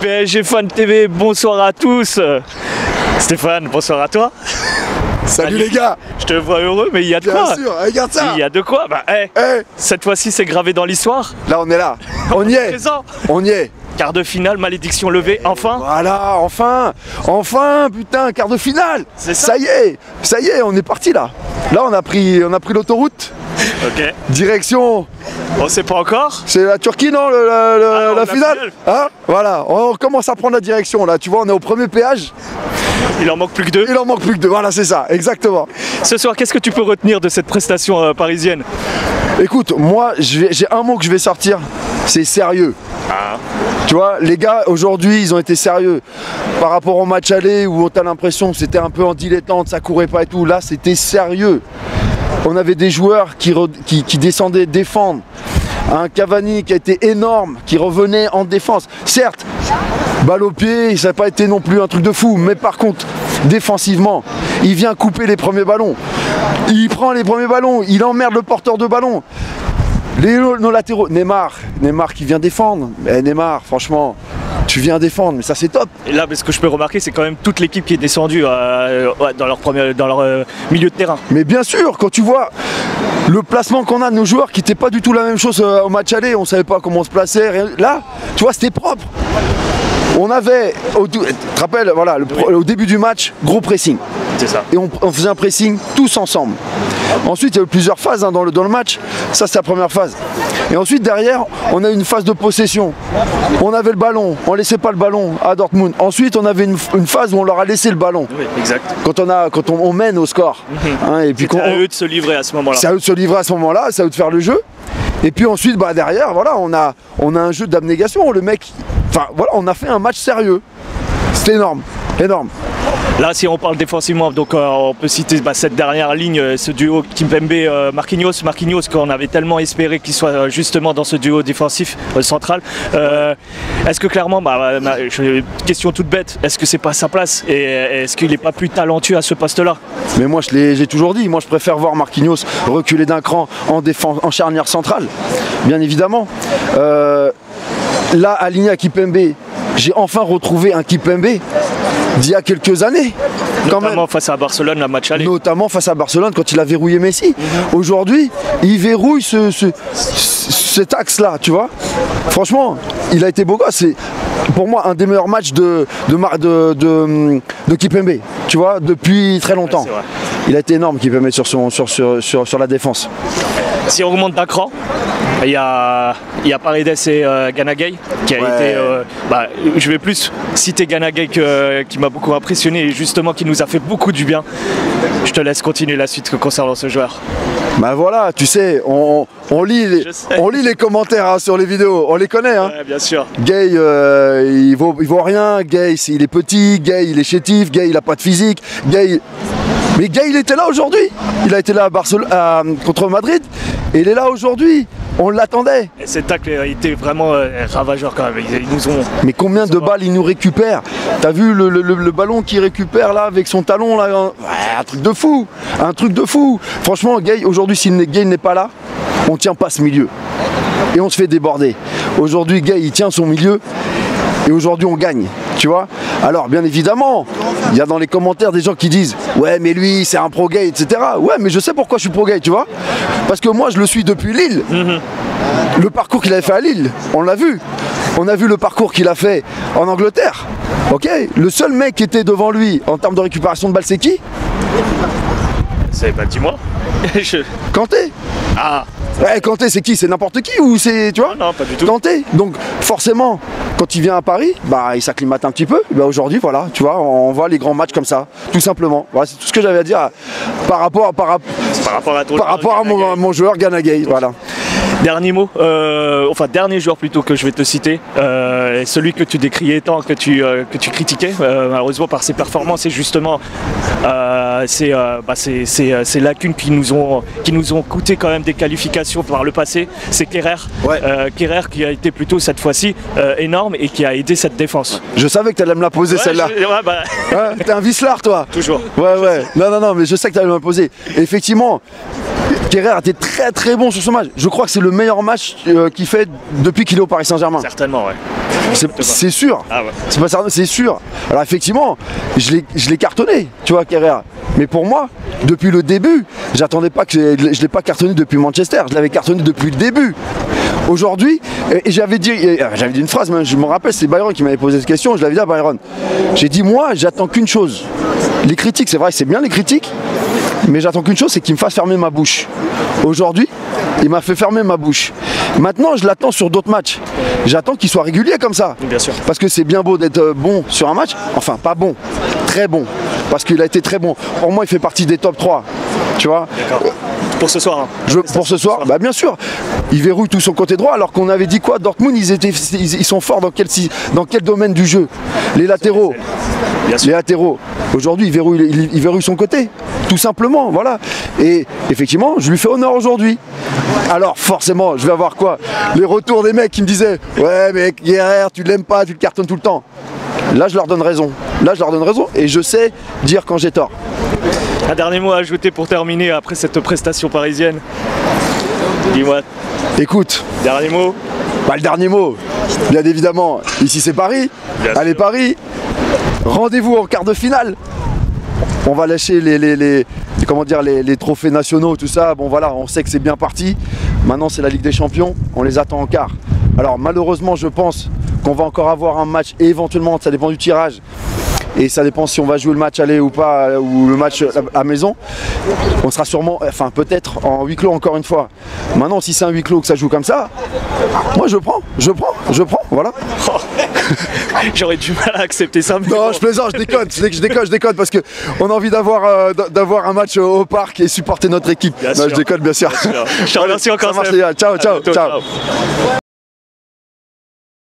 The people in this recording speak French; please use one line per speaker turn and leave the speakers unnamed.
PSG Fan TV, bonsoir à tous. Stéphane, bonsoir à toi.
Salut les gars.
Je te vois heureux, mais il y a de
Bien
quoi.
sûr, regarde ça.
Il y a de quoi. Bah, cette fois-ci, c'est gravé dans l'histoire.
Là, on est là. On y est.
Présent.
On y est.
Quart de finale, malédiction levée, enfin.
Voilà, enfin. Enfin, putain, quart de finale.
C'est ça.
Ça y est, on est parti là. Là, on a pris l'autoroute.
Ok.
Direction.
On sait pas encore.
C'est la Turquie, non, la finale. Hein, voilà, on commence à prendre la direction là. Tu vois, on est au premier péage.
Il en manque plus que deux.
Il en manque plus que deux. Voilà, c'est ça, exactement.
Ce soir, qu'est-ce que tu peux retenir de cette prestation parisienne?
Écoute, moi, j'ai un mot que je vais sortir. C'est sérieux.
Ah.
Tu vois, les gars, aujourd'hui, ils ont été sérieux. Par rapport au match aller où on a l'impression que c'était un peu en dilettante, ça courait pas et tout. Là, c'était sérieux. On avait des joueurs qui descendaient défendre. Un Cavani qui a été énorme, qui revenait en défense. Certes, balle au pied, ça n'a pas été non plus un truc de fou. Mais par contre, défensivement, il vient couper les premiers ballons. Il prend les premiers ballons, il emmerde le porteur de ballon. Nos latéraux, Neymar qui vient défendre. Mais Neymar, franchement, tu viens défendre, mais ça c'est top.
Et là, ce que je peux remarquer, c'est quand même toute l'équipe qui est descendue dans leur milieu de terrain.
Mais bien sûr, quand tu vois le placement qu'on a de nos joueurs qui n'était pas du tout la même chose au match aller, on ne savait pas comment on se plaçait. Là, tu vois, c'était propre. On avait, tu te rappelles, voilà, au début du match, gros pressing.
C'est ça.
Et on faisait un pressing tous ensemble. Ensuite, il y a eu plusieurs phases dans le match. Ça, c'est la première phase. Et ensuite, derrière, on a eu une phase de possession. On avait le ballon, on ne laissait pas le ballon à Dortmund. Ensuite, on avait une phase où on leur a laissé le ballon.
Oui, exact.
Quand on mène au score. Hein, et puis
c'est à eux de se livrer à ce moment-là.
C'est à eux de se livrer à ce moment-là, c'est à eux de faire le jeu. Et puis ensuite, derrière, voilà, on a un jeu d'abnégation. Le mec, enfin voilà, on a fait un match sérieux. C'était énorme, énorme.
Là, si on parle défensivement, donc on peut citer cette dernière ligne, ce duo Kimpembe-Marquinhos. Marquinhos, qu'on avait tellement espéré qu'il soit justement dans ce duo défensif central. Est-ce que clairement, question toute bête, est-ce que c'est pas sa place et est-ce qu'il n'est pas plus talentueux à ce poste-là?
Mais moi, j'ai toujours dit, moi je préfère voir Marquinhos reculer d'un cran en charnière centrale, bien évidemment. Là, aligné à Kimpembe, j'ai enfin retrouvé un Kimpembe d'il y a quelques années.
Notamment face à Barcelone, la match aller.
Notamment face à Barcelone, quand il a verrouillé Messi. Aujourd'hui, il verrouille cet axe-là, tu vois. Franchement, il a été beau gosse. C'est pour moi un des meilleurs matchs de Kimpembe, tu vois, depuis très longtemps.
Ouais,
il a été énorme Kimpembe sur la défense.
Si on remonte d'un cran, il y a Paredes et Gana Gueye qui a été. Je vais plus citer Gana Gueye qui m'a beaucoup impressionné et justement qui nous a fait beaucoup du bien. Je te laisse continuer la suite concernant ce joueur.
Bah voilà, tu sais, on lit les commentaires sur les vidéos, on les connaît. Hein.
Ouais, bien sûr.
Gueye, il vaut rien. Gueye, il est petit. Gueye, il est chétif. Gueye, il a pas de physique. Gueye. Mais Gueye, il était là aujourd'hui. Il a été là contre Madrid. Et il est là aujourd'hui. On l'attendait.
Et cet tacle a été vraiment ravageur quand même. Ils nous ont...
Mais combien de balles il nous récupère? T'as vu le ballon qu'il récupère là avec son talon là? Ouais, un truc de fou. Un truc de fou. Franchement, Gueye, aujourd'hui, si Gueye n'est pas là, on tient pas ce milieu. Et on se fait déborder. Aujourd'hui, Gueye, il tient son milieu. Et aujourd'hui, on gagne. Tu vois? Alors, bien évidemment, il y a dans les commentaires des gens qui disent « Ouais, mais lui, c'est un pro-Gueye, etc. » Ouais, mais je sais pourquoi je suis pro-Gueye, tu vois? Parce que moi, je le suis depuis Lille. Le parcours qu'il avait fait à Lille, on l'a vu. On a vu le parcours qu'il a fait en Angleterre. Ok? Le seul mec qui était devant lui en termes de récupération de balle, c'est qui?
C'est pas dis-moi.
Kanté.
Ah.
Ouais, Kanté, c'est qui? C'est n'importe qui ou c'est, tu vois?
Non, pas du tout.
Kanté. Donc, forcément, quand il vient à Paris, il s'acclimate un petit peu. Aujourd'hui, voilà, tu vois, on voit les grands matchs comme ça, tout simplement. Voilà, c'est tout ce que j'avais à dire par rapport à mon joueur Gana Gueye, voilà.
Dernier mot, dernier joueur plutôt que je vais te citer, celui que tu décriais tant, que tu critiquais, malheureusement par ses performances et justement ces lacunes qui nous ont coûté quand même des qualifications par le passé, c'est Kerrer.
Ouais.
Kerrer qui a été plutôt cette fois-ci énorme et qui a aidé cette défense.
Je savais que tu allais me la poser celle-là. T'es un vicelard toi.
Toujours.
Ouais. Non, mais je sais que tu allais me la poser. Effectivement, Kerrer était très très bon sur ce match. Je crois que c'est le meilleur match qu'il fait depuis qu'il est au Paris Saint-Germain.
Certainement, ouais.
C'est sûr.
Ah ouais.
C'est pas certain, c'est sûr. Alors effectivement, je l'ai cartonné, tu vois, Kerrer. Mais pour moi, depuis le début, j'attendais pas que je l'ai pas cartonné depuis Manchester, je l'avais cartonné depuis le début. Aujourd'hui, et j'avais dit une phrase, je me rappelle, c'est Byron qui m'avait posé cette question, je l'avais dit à Byron. J'ai dit, moi, j'attends qu'une chose. Les critiques, c'est vrai, c'est bien les critiques, mais j'attends qu'une chose, c'est qu'il me fasse fermer ma bouche. Aujourd'hui, il m'a fait fermer ma bouche. Maintenant, je l'attends sur d'autres matchs. J'attends qu'il soit régulier comme ça.
Bien sûr.
Parce que c'est bien beau d'être bon sur un match, enfin pas bon, très bon. Parce qu'il a été très bon. Pour moi, il fait partie des top 3. Tu vois.
D'accord. Pour ce soir.
Pour ce soir, bah bien sûr. Il verrouille tout son côté droit, alors qu'on avait dit quoi, Dortmund, ils sont forts dans quel domaine du jeu? Les latéraux. Les latéraux. Aujourd'hui, il verrouille son côté. Tout simplement, voilà. Et effectivement, je lui fais honneur aujourd'hui. Alors forcément, je vais avoir quoi? Les retours des mecs qui me disaient ouais mais Kerrer, tu l'aimes pas, tu le cartonnes tout le temps. Là je leur donne raison. Là je leur donne raison et je sais dire quand j'ai tort.
Un dernier mot à ajouter pour terminer après cette prestation parisienne. Dis-moi.
Écoute.
Dernier mot.
Bah le dernier mot, bien évidemment, ici c'est Paris. Bien Allez sûr. Paris. Rendez-vous en quart de finale. On va lâcher les trophées nationaux, tout ça. Bon voilà, on sait que c'est bien parti. Maintenant c'est la Ligue des Champions, on les attend en quart. Alors malheureusement je pense qu'on va encore avoir un match et éventuellement ça dépend du tirage. Et ça dépend si on va jouer le match aller ou pas, ou le match à maison. On sera sûrement, enfin peut-être en huis clos encore une fois. Maintenant si c'est un huis clos que ça joue comme ça, moi je prends, voilà.
J'aurais du mal à accepter ça. Mais
non,
bon.
Je plaisante, je déconne parce qu'on a envie d'avoir un match au parc et supporter notre équipe. Non, je déconne bien sûr.
Je te remercie encore.
Ça marche les gars, ciao.